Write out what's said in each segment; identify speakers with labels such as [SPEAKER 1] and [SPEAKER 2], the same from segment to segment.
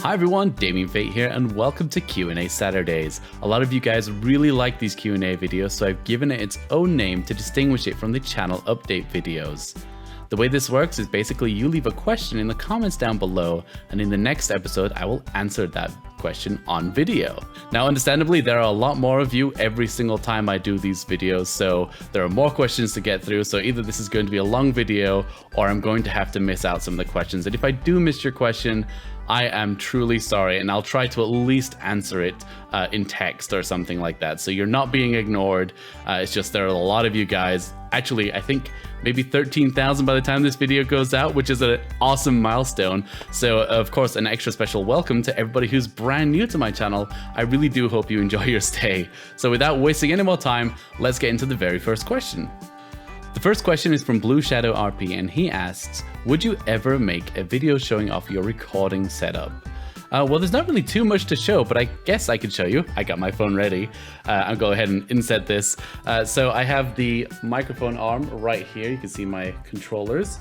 [SPEAKER 1] Hi everyone, Damien Fate here, and welcome to Q&A Saturdays. A lot of you guys really like these Q&A videos, so I've given it its own name to distinguish it from the channel update videos. The way this works is basically you leave a question in the comments down below, and in the next episode I will answer that question on video. Now understandably, there are a lot more of you every single time I do these videos, so there are more questions to get through, so either this is going to be a long video or I'm going to have to miss out some of the questions. And if I do miss your question, I am truly sorry, and I'll try to at least answer it in text or something like that. So you're not being ignored. It's just there are a lot of you guys. Actually, I think maybe 13,000 by the time this video goes out, which is an awesome milestone. So of course, an extra special welcome to everybody who's brand new to my channel. I really do hope you enjoy your stay. So without wasting any more time, let's get into the very first question. The first question is from Blue Shadow RP, and he asks, would you ever make a video showing off your recording setup? Well, there's not really too much to show, but I guess I could show you. I got my phone ready. I'll go ahead and inset this. So I have the microphone arm right here. You can see my controllers.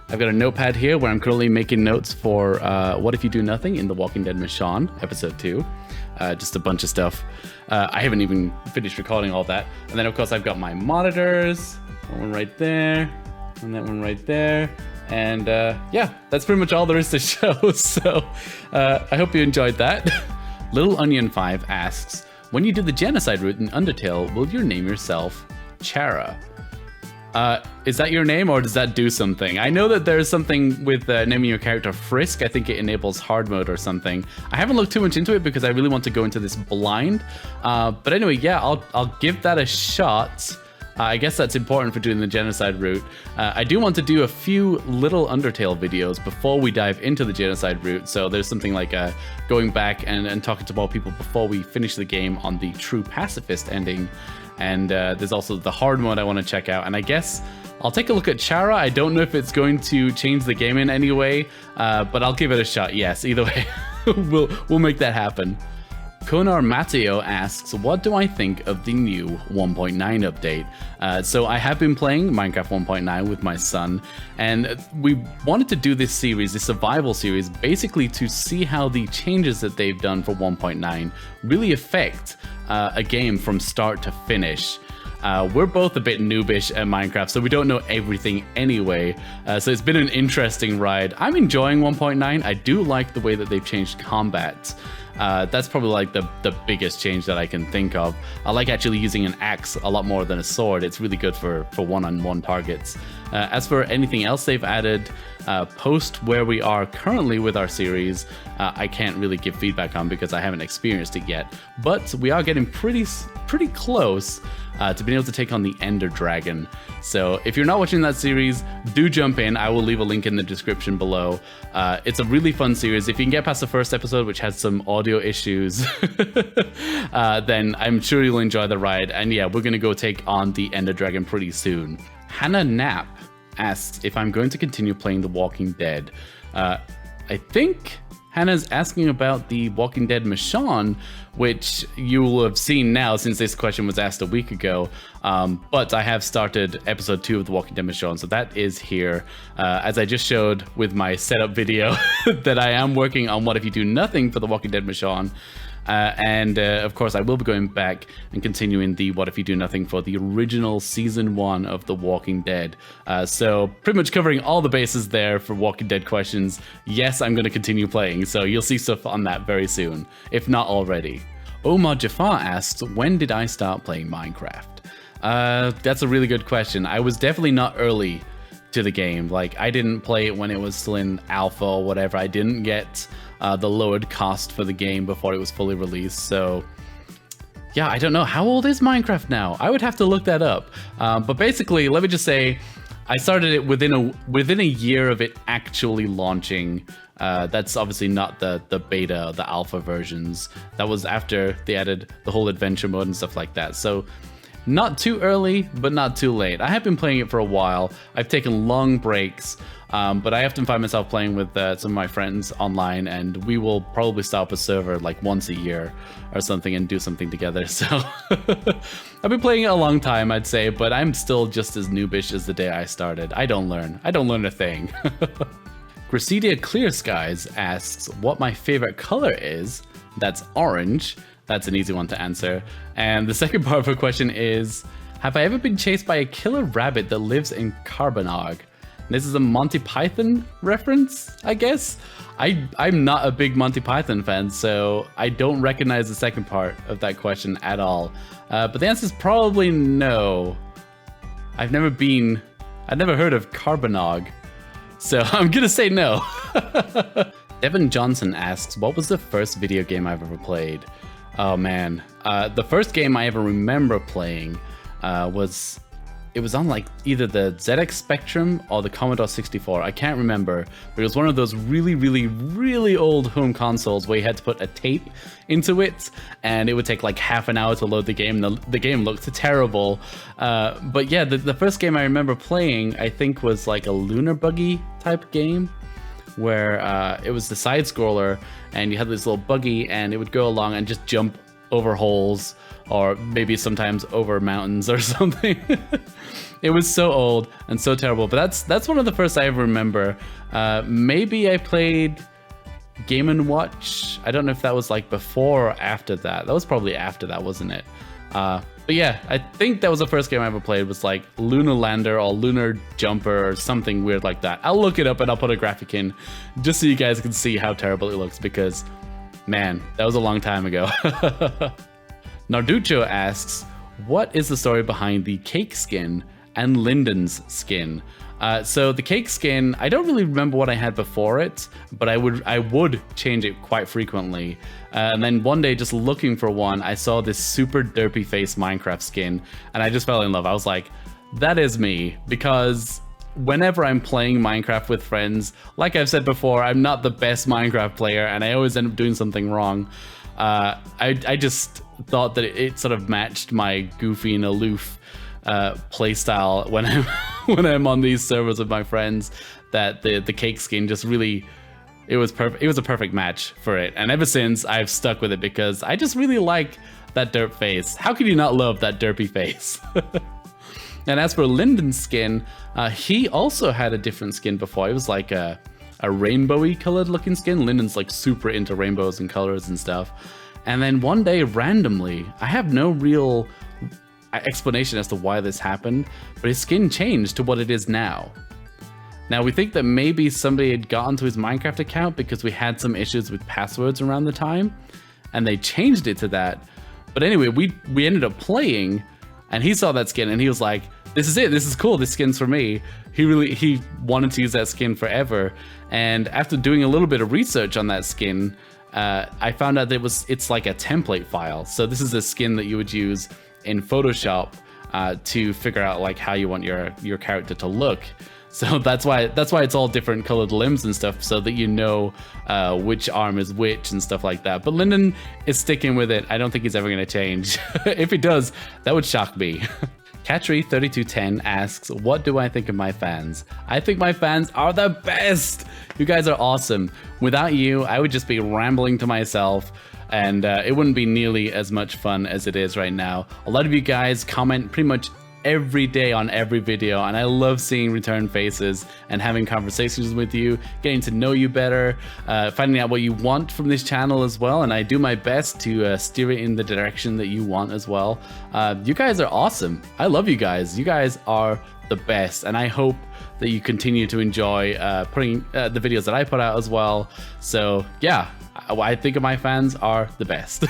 [SPEAKER 1] I've got a notepad here where I'm currently making notes for What If You Do Nothing in The Walking Dead Michonne, episode 2. Just a bunch of stuff. I haven't even finished recording all that. And then of course I've got my monitors. One right there, and that one right there, and yeah, that's pretty much all there is to show. So I hope you enjoyed that. Little Onion 5 asks, when you do the Genocide Route in Undertale, will you name yourself Chara? Is that your name, or does that do something? I know that there's something with naming your character Frisk. I think it enables hard mode or something. I haven't looked too much into it because I really want to go into this blind. But anyway, yeah, I'll give that a shot. I guess that's important for doing the Genocide Route. I do want to do a few little Undertale videos before we dive into the Genocide Route. So there's something like going back and talking to more people before we finish the game on the true pacifist ending. And there's also the hard mode I want to check out. And I guess I'll take a look at Chara. I don't know if it's going to change the game in any way, but I'll give it a shot. Yes, either way, we'll make that happen. Konar Mateo asks, what do I think of the new 1.9 update? So I have been playing Minecraft 1.9 with my son, and we wanted to do this series, this survival series, basically to see how the changes that they've done for 1.9 really affect a game from start to finish. We're both a bit noobish at Minecraft, so we don't know everything anyway. So it's been an interesting ride. I'm enjoying 1.9. I do like the way that they've changed combat. That's probably like the biggest change that I can think of. I like actually using an axe a lot more than a sword. It's really good for one-on-one targets. As for anything else they've added, post where we are currently with our series, I can't really give feedback on because I haven't experienced it yet. But we are getting pretty close to being able to take on the Ender Dragon. So if you're not watching that series, do jump in. I will leave a link in the description below. It's a really fun series. If you can get past the first episode, which has some audio issues, then I'm sure you'll enjoy the ride. And yeah, we're gonna go take on the Ender Dragon pretty soon. Hannah Knapp asks if I'm going to continue playing The Walking Dead. I think Hannah's asking about the Walking Dead Michonne, which you will have seen now since this question was asked a week ago. But I have started episode 2 of the Walking Dead Michonne, so that is here. As I just showed with my setup video, that I am working on What If You Do Nothing for the Walking Dead Michonne. And of course, I will be going back and continuing the What If You Do Nothing for the original season 1 of The Walking Dead. So pretty much covering all the bases there for Walking Dead questions. Yes, I'm going to continue playing, so you'll see stuff on that very soon, if not already. Omar Jafar asks, when did I start playing Minecraft? That's a really good question. I was definitely not early to the game. Like, I didn't play it when it was still in alpha or whatever. I didn't get the lowered cost for the game before it was fully released. So yeah, I don't know. How old is Minecraft now? I would have to look that up. But basically, let me just say, I started it within a year of it actually launching. That's obviously not the beta, the alpha versions. That was after they added the whole adventure mode and stuff like that. So not too early, but not too late. I have been playing it for a while. I've taken long breaks. But I often find myself playing with some of my friends online, and we will probably start up a server like once a year or something and do something together. So I've been playing it a long time, I'd say, but I'm still just as noobish as the day I started. I don't learn a thing. Gracidia Clear Skies asks what my favorite color is. That's orange. That's an easy one to answer. And the second part of her question is, have I ever been chased by a killer rabbit that lives in Carbonog? This is a Monty Python reference, I guess. I'm not a big Monty Python fan, so I don't recognize the second part of that question at all. But the answer is probably no. I've never heard of Carbonog, so I'm gonna say no. Devin Johnson asks, what was the first video game I've ever played? Oh man, the first game I ever remember playing was on like either the ZX Spectrum or the Commodore 64. I can't remember, but it was one of those really old home consoles where you had to put a tape into it and it would take like half an hour to load the game. The game looked terrible. But yeah, the first game I remember playing, I think, was like a lunar buggy type game where it was the side scroller and you had this little buggy and it would go along and just jump over holes or maybe sometimes over mountains or something. It was so old and so terrible, but that's one of the first I ever remember. Maybe I played Game & Watch. I don't know if that was like before or after that. That was probably after that, wasn't it? But yeah, I think that was the first game I ever played, was like Lunar Lander or Lunar Jumper or something weird like that. I'll look it up and I'll put a graphic in just so you guys can see how terrible it looks, because man, that was a long time ago. Narducho asks, what is the story behind the cake skin and Linden's skin? So the cake skin, I don't really remember what I had before it, but I would change it quite frequently. And then one day, just looking for one, I saw this super derpy face Minecraft skin, and I just fell in love. I was like, that is me, because whenever I'm playing Minecraft with friends, like I've said before, I'm not the best Minecraft player, and I always end up doing something wrong. I just thought that it sort of matched my goofy and aloof playstyle when I'm on these servers with my friends, that the cake skin just really, it was perfect. It was a perfect match for it, and ever since I've stuck with it because I just really like that derp face. How could you not love that derpy face? And as for Linden's skin, he also had a different skin before. It was like a rainbowy colored looking skin. Linden's like super into rainbows and colors and stuff. And then one day, randomly, I have no real explanation as to why this happened, but his skin changed to what it is now. Now, we think that maybe somebody had gotten to his Minecraft account because we had some issues with passwords around the time, and they changed it to that. But anyway, we ended up playing, and he saw that skin, and he was like, this is it, this is cool, this skin's for me. He wanted to use that skin forever. And after doing a little bit of research on that skin, I found out that it's like a template file. So this is a skin that you would use in Photoshop to figure out like how you want your character to look. So that's why it's all different colored limbs and stuff, so that you know which arm is which and stuff like that. But Linden is sticking with it. I don't think he's ever going to change. If he does, that would shock me. Catry3210 asks, what do I think of my fans? I think my fans are the best. You guys are awesome. Without you, I would just be rambling to myself, and it wouldn't be nearly as much fun as it is right now. A lot of you guys comment pretty much every day on every video, and I love seeing return faces and having conversations with you, getting to know you better, finding out what you want from this channel as well, and I do my best to steer it in the direction that you want as well. You guys are awesome. I love you guys. You guys are the best, and I hope that you continue to enjoy putting the videos that I put out as well. So yeah, I think my fans are the best.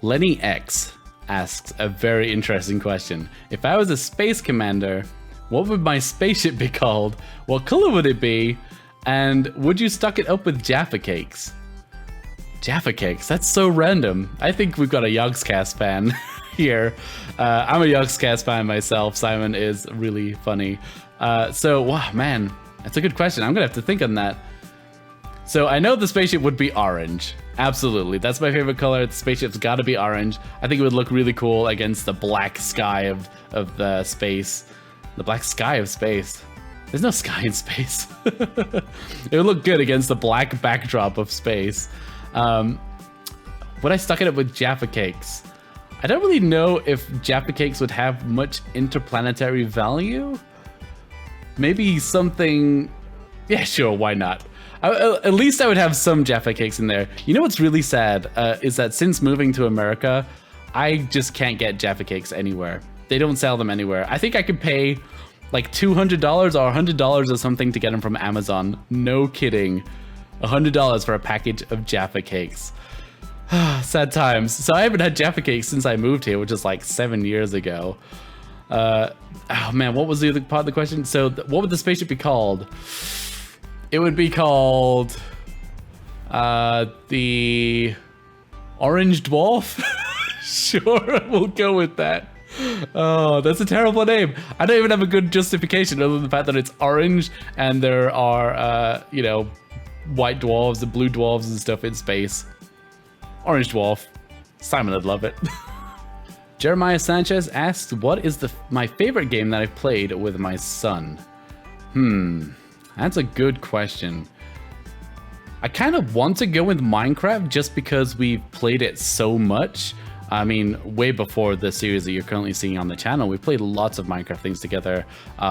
[SPEAKER 1] Lenny X asks a very interesting question. If I was a space commander, what would my spaceship be called? What color would it be? And would you stock it up with Jaffa cakes? Jaffa cakes? That's so random. I think we've got a Yogscast fan here. I'm a Yogscast fan myself. Simon is really funny. So, wow, man, that's a good question. I'm gonna have to think on that. So I know the spaceship would be orange. Absolutely, that's my favorite color. The spaceship's gotta be orange. I think it would look really cool against the black sky of the space. The black sky of space. There's no sky in space. It would look good against the black backdrop of space. Would I stuck it up with Jaffa cakes? I don't really know if Jaffa cakes would have much interplanetary value. Maybe something Yeah, sure, why not? At least I would have some Jaffa cakes in there. You know what's really sad is that since moving to America, I just can't get Jaffa cakes anywhere. They don't sell them anywhere. I think I could pay like $200 or $100 or something to get them from Amazon. No kidding. $100 for a package of Jaffa cakes. Sad times. So I haven't had Jaffa cakes since I moved here, which is like 7 years ago. Oh man, what was the other part of the question? So what would the spaceship be called? It would be called the Orange Dwarf. Sure, we'll go with that. Oh, that's a terrible name. I don't even have a good justification other than the fact that it's orange and there are, you know, white dwarves and blue dwarves and stuff in space. Orange Dwarf. Simon would love it. Jeremiah Sanchez asks, what is my favorite game that I've played with my son? That's a good question. I kind of want to go with Minecraft just because we've played it so much. I mean, way before the series that you're currently seeing on the channel, we played lots of Minecraft things together.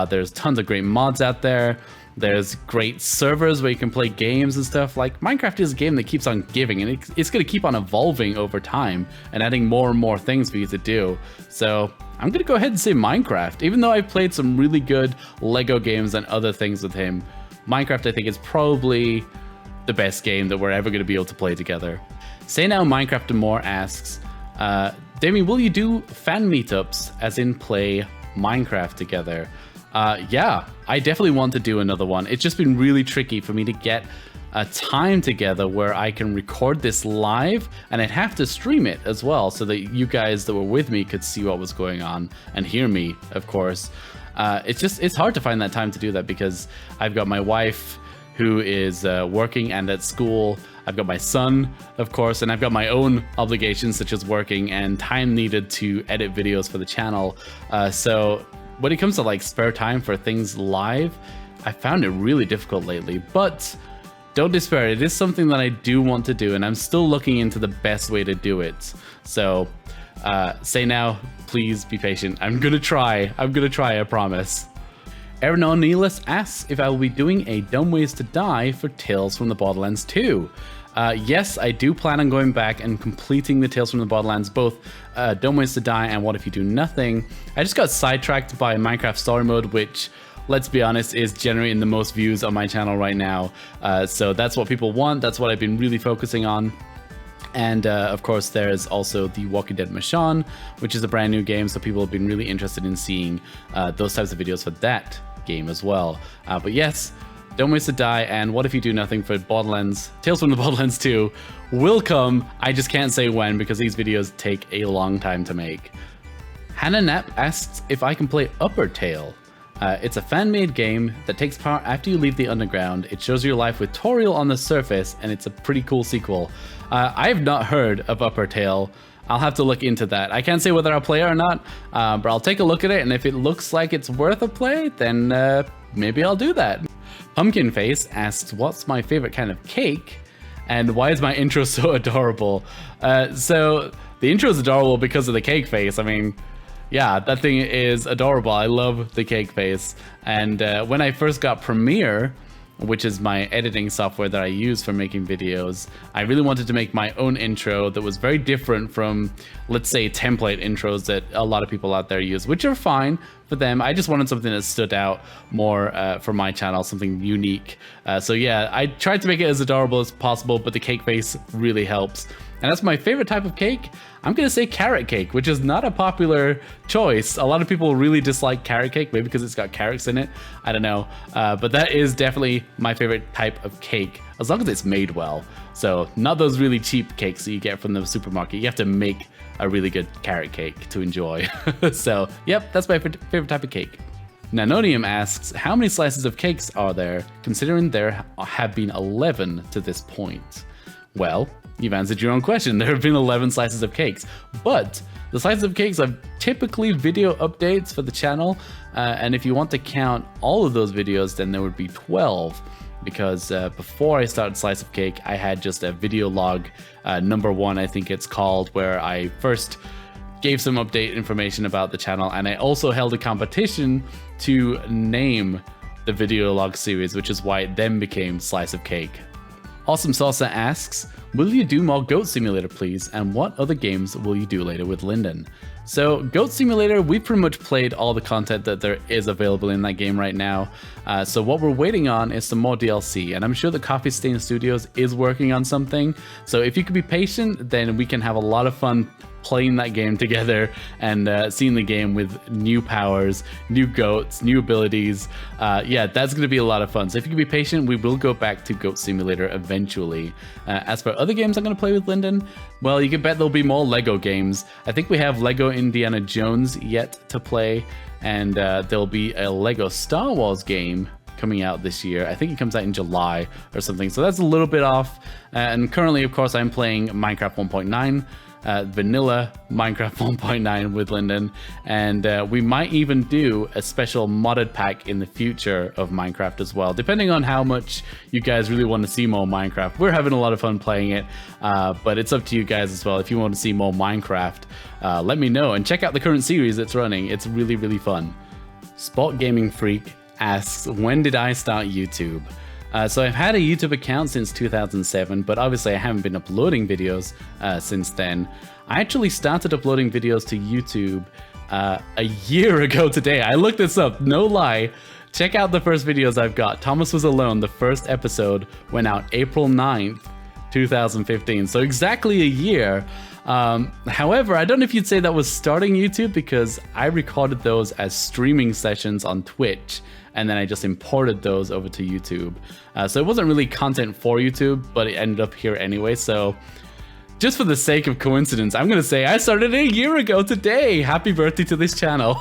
[SPEAKER 1] There's tons of great mods out there. There's great servers where you can play games and stuff. Like, Minecraft is a game that keeps on giving, and it's going to keep on evolving over time and adding more and more things for you to do. So I'm going to go ahead and say Minecraft. Even though I've played some really good Lego games and other things with him, Minecraft I think is probably the best game that we're ever going to be able to play together. Say Now Minecraft and More asks, Damien, will you do fan meetups, as in play Minecraft together? Yeah, I definitely want to do another one. It's just been really tricky for me to get a time together where I can record this live, and I'd have to stream it as well so that you guys that were with me could see what was going on and hear me, of course. It's hard to find that time to do that because I've got my wife who is working and at school. I've got my son, of course, and I've got my own obligations such as working and time needed to edit videos for the channel. So when it comes to like spare time for things live, I found it really difficult lately, but don't despair. It is something that I do want to do, and I'm still looking into the best way to do it. So say now, please be patient. I'm gonna try, I promise. Aaron O'Neillis asks if I will be doing a Dumb Ways to Die for Tales from the Borderlands 2. Yes, I do plan on going back and completing the Tales from the Borderlands, both Dumb Ways to Die and What If You Do Nothing. I just got sidetracked by Minecraft Story Mode, which, let's be honest, is generating the most views on my channel right now. So that's what people want. That's what I've been really focusing on. And of course, there's also The Walking Dead Michonne, which is a brand new game. So people have been really interested in seeing those types of videos for that game as well. But yes, Dumb Ways to Die and What If You Do Nothing for Borderlands, Tales from the Borderlands 2 will come. I just can't say when because these videos take a long time to make. Hannah Knapp asks if I can play Undertale. It's a fan-made game that takes part after you leave the underground. It shows your life with tutorial on the surface, and it's a pretty cool sequel. I have not heard of Undertale. I'll have to look into that. I can't say whether I'll play it or not, but I'll take a look at it, and if it looks like it's worth a play, then maybe I'll do that. Pumpkin Face asks, what's my favorite kind of cake, and why is my intro so adorable? So the intro is adorable because of the cake face. I mean, yeah, that thing is adorable. I love the cake face. And when I first got Premiere, which is my editing software that I use for making videos, I really wanted to make my own intro that was very different from, let's say, template intros that a lot of people out there use, which are fine for them. I just wanted something that stood out more for my channel, something unique. So yeah, I tried to make it as adorable as possible, but the cake face really helps. And that's my favorite type of cake. I'm gonna say carrot cake, which is not a popular choice. A lot of people really dislike carrot cake, maybe because it's got carrots in it. I don't know, but that is definitely my favorite type of cake, as long as it's made well. So not those really cheap cakes that you get from the supermarket. You have to make a really good carrot cake to enjoy. So yep, that's my favorite type of cake. Nanonium asks, how many slices of cakes are there, considering there have been 11 to this point? Well, you've answered your own question. There have been 11 slices of cakes, but the slices of cakes are typically video updates for the channel. And if you want to count all of those videos, then there would be 12, because before I started Slice of Cake, I had just a video log, number 1, I think it's called, where I first gave some update information about the channel. And I also held a competition to name the video log series, which is why it then became Slice of Cake. Awesome Salsa asks, will you do more Goat Simulator please, and what other games will you do later with Lyndon? So Goat Simulator, we've pretty much played all the content that there is available in that game right now. So what we're waiting on is some more DLC, and I'm sure that Coffee Stain Studios is working on something. So if you could be patient, then we can have a lot of fun playing that game together and seeing the game with new powers, new goats, new abilities. Yeah, that's going to be a lot of fun. So if you can be patient, we will go back to Goat Simulator eventually. As for other games I'm going to play with Lyndon, well, you can bet there'll be more Lego games. I think we have Lego Indiana Jones yet to play, and there'll be a Lego Star Wars game coming out this year. I think it comes out in July or something, so that's a little bit off. And currently, of course, I'm playing Minecraft 1.9. Vanilla Minecraft 1.9 with Lyndon, and we might even do a special modded pack in the future of Minecraft as well, depending on how much you guys really want to see more Minecraft. We're having a lot of fun playing it, but it's up to you guys as well. If you want to see more Minecraft, let me know, and check out the current series that's running. It's really, really fun. Spot Gaming Freak asks, when did I start YouTube? So I've had a YouTube account since 2007, but obviously I haven't been uploading videos since then. I actually started uploading videos to YouTube a year ago today. I looked this up, no lie. Check out the first videos I've got. Thomas Was Alone, the first episode, went out April 9th, 2015. So exactly a year. However, I don't know if you'd say that was starting YouTube, because I recorded those as streaming sessions on Twitch, and then I just imported those over to YouTube. So it wasn't really content for YouTube, but it ended up here anyway. So just for the sake of coincidence, I'm gonna say I started a year ago today. Happy birthday to this channel.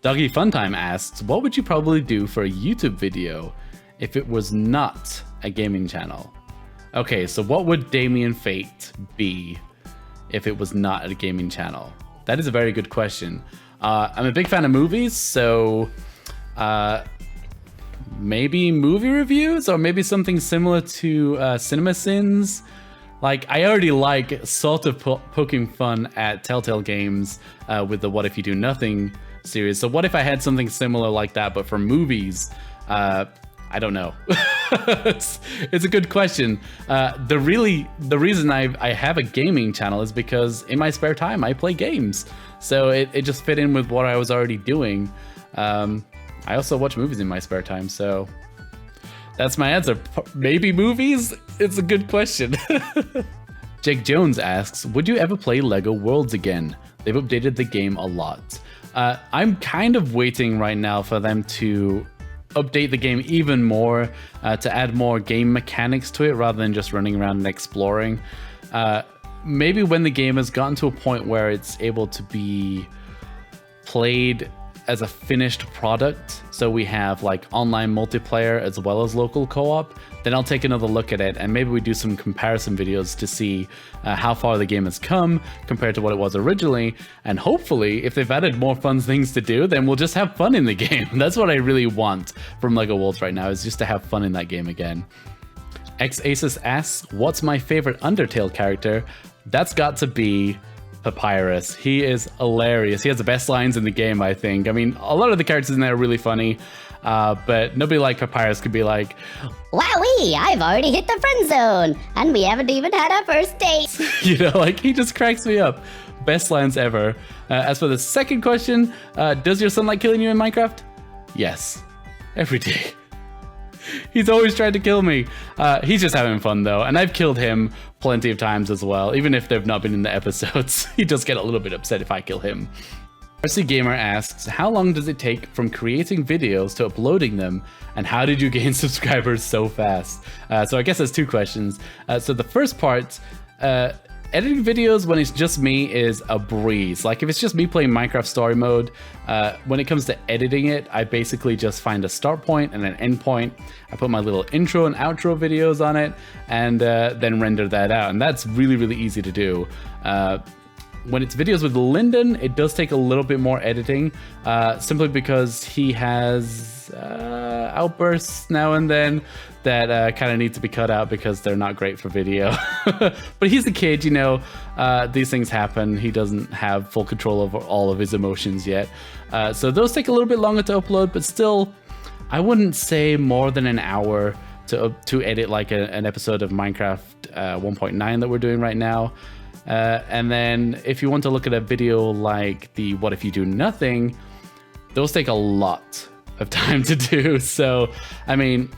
[SPEAKER 1] Doggy Funtime asks, what would you probably do for a YouTube video if it was not a gaming channel? Okay, so what would Damien Fate be if it was not a gaming channel? That is a very good question. I'm a big fan of movies, so maybe movie reviews, or maybe something similar to CinemaSins. Like, I already like sort of poking fun at Telltale Games with the What If You Do Nothing series. So what if I had something similar like that, but for movies? I don't know. it's a good question. The reason I have a gaming channel is because in my spare time I play games. So it just fit in with what I was already doing. I also watch movies in my spare time, so that's my answer. Maybe movies? It's a good question. Jake Jones asks, would you ever play LEGO Worlds again? They've updated the game a lot. I'm kind of waiting right now for them to update the game even more, to add more game mechanics to it rather than just running around and exploring. Maybe when the game has gotten to a point where it's able to be played as a finished product, so we have like online multiplayer as well as local co-op, then I'll take another look at it, and maybe we do some comparison videos to see how far the game has come compared to what it was originally. And hopefully, if they've added more fun things to do, then we'll just have fun in the game. That's what I really want from LEGO Worlds right now, is just to have fun in that game again. X-Asus asks, what's my favorite Undertale character? That's got to be Papyrus. He is hilarious. He has the best lines in the game, I think. I mean, a lot of the characters in there are really funny, but nobody like Papyrus could be like,
[SPEAKER 2] wowee, I've already hit the friend zone, and we haven't even had our first date.
[SPEAKER 1] You know, like, he just cracks me up. Best lines ever. As for the second question, does your son like killing you in Minecraft? Yes. Every day. He's always tried to kill me. He's just having fun though, and I've killed him plenty of times as well, even if they've not been in the episodes. He does get a little bit upset if I kill him. RC Gamer asks, how long does it take from creating videos to uploading them, and how did you gain subscribers so fast? So I guess there's two questions. So the first part, editing videos when it's just me is a breeze. Like, if it's just me playing Minecraft story mode, when it comes to editing it, I basically just find a start point and an end point. I put my little intro and outro videos on it, and then render that out. And that's really, really easy to do. When it's videos with Lyndon, it does take a little bit more editing, simply because he has outbursts now and then that kind of need to be cut out because they're not great for video. But he's a kid, you know, these things happen. He doesn't have full control over all of his emotions yet. So those take a little bit longer to upload, but still, I wouldn't say more than an hour to edit like an episode of Minecraft 1.9 that we're doing right now. And then if you want to look at a video like the What If You Do Nothing, those take a lot of time to do. So, I mean,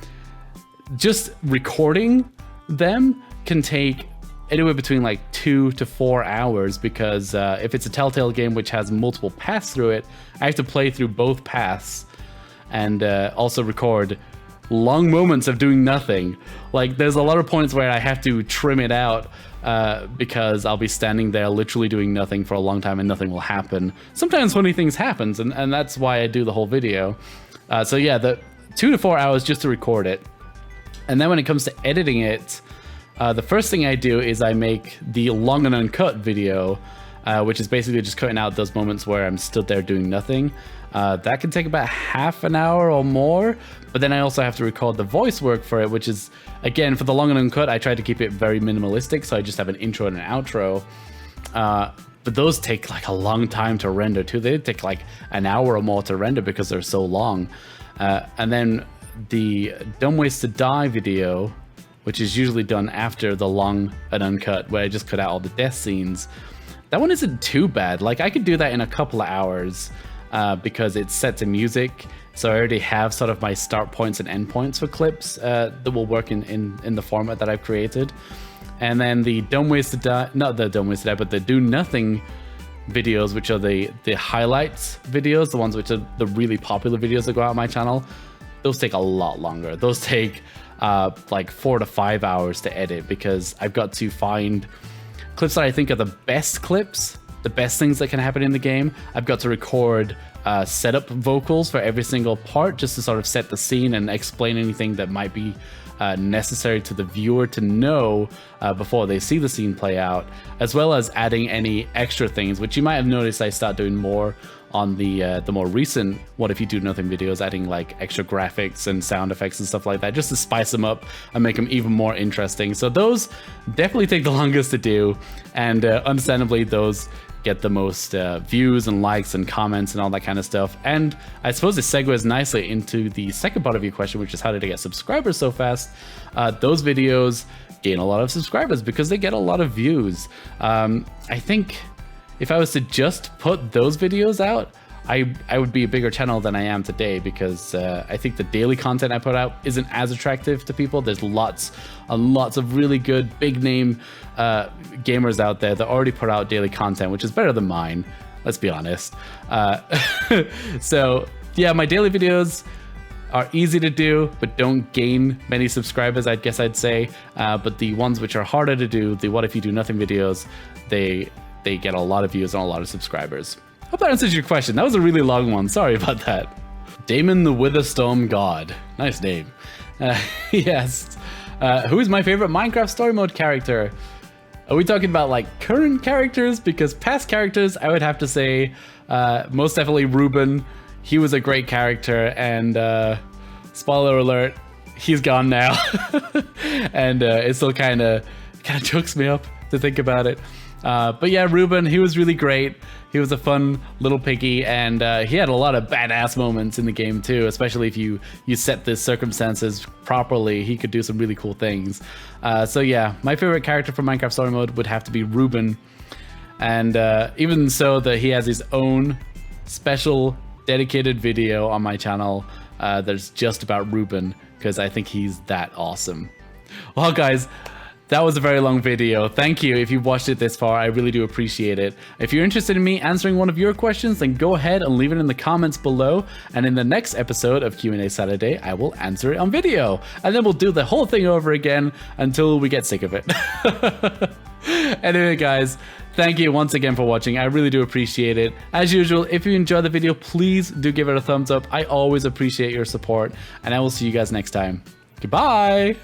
[SPEAKER 1] just recording them can take anywhere between like 2 to 4 hours, because if it's a Telltale game which has multiple paths through it, I have to play through both paths and also record long moments of doing nothing. Like, there's a lot of points where I have to trim it out because I'll be standing there literally doing nothing for a long time and nothing will happen. Sometimes funny things happen, and that's why I do the whole video. So yeah, the 2 to 4 hours just to record it. And then when it comes to editing it, the first thing I do is I make the long and uncut video, which is basically just cutting out those moments where I'm stood there doing nothing. That can take about half an hour or more, but then I also have to record the voice work for it, which is, again, for the long and uncut, I try to keep it very minimalistic, so I just have an intro and an outro. But those take like a long time to render too. They take like an hour or more to render because they're so long. And then the Dumb Ways to Die video, which is usually done after the long and uncut, where I just cut out all the death scenes. That one isn't too bad. Like, I could do that in a couple of hours because it's set to music. So I already have sort of my start points and end points for clips that will work in the format that I've created. And then the Dumb Ways to Die, not the Dumb Ways to Die, but the Do Nothing videos, which are the highlights videos, the ones which are the really popular videos that go out on my channel, those take a lot longer. Those take like 4 to 5 hours to edit, because I've got to find clips that I think are the best clips, the best things that can happen in the game. I've got to record setup vocals for every single part, just to sort of set the scene and explain anything that might be necessary to the viewer to know before they see the scene play out, as well as adding any extra things, which you might have noticed I start doing more on the more recent What If You Do Nothing videos, adding like extra graphics and sound effects and stuff like that, just to spice them up and make them even more interesting. So those definitely take the longest to do, and understandably those get the most views and likes and comments and all that kind of stuff. And I suppose it segues nicely into the second part of your question, which is how did I get subscribers so fast? Those videos gain a lot of subscribers because they get a lot of views. I think if I was to just put those videos out, I would be a bigger channel than I am today, because I think the daily content I put out isn't as attractive to people. There's lots and lots of really good big name gamers out there that already put out daily content, which is better than mine, let's be honest. So yeah, my daily videos are easy to do, but don't gain many subscribers, I guess I'd say. But the ones which are harder to do, the What If You Do Nothing videos, they get a lot of views and a lot of subscribers. Hope that answers your question. That was a really long one. Sorry about that. Damon the Witherstorm God. Nice name. Yes. Who is my favorite Minecraft story mode character? Are we talking about like current characters? Because past characters, I would have to say most definitely Ruben. He was a great character, and spoiler alert, he's gone now. And it still kind of chokes me up to think about it. But yeah, Ruben, he was really great. He was a fun little piggy, and he had a lot of badass moments in the game too, especially if you set the circumstances properly. He could do some really cool things. So yeah, my favorite character from Minecraft Story Mode would have to be Ruben. And even so, that he has his own special dedicated video on my channel that's just about Ruben, because I think he's that awesome. Well guys, that was a very long video. Thank you if you've watched it this far. I really do appreciate it. If you're interested in me answering one of your questions, then go ahead and leave it in the comments below. And in the next episode of Q&A Saturday, I will answer it on video. And then we'll do the whole thing over again until we get sick of it. Anyway, guys, thank you once again for watching. I really do appreciate it. As usual, if you enjoyed the video, please do give it a thumbs up. I always appreciate your support. And I will see you guys next time. Goodbye.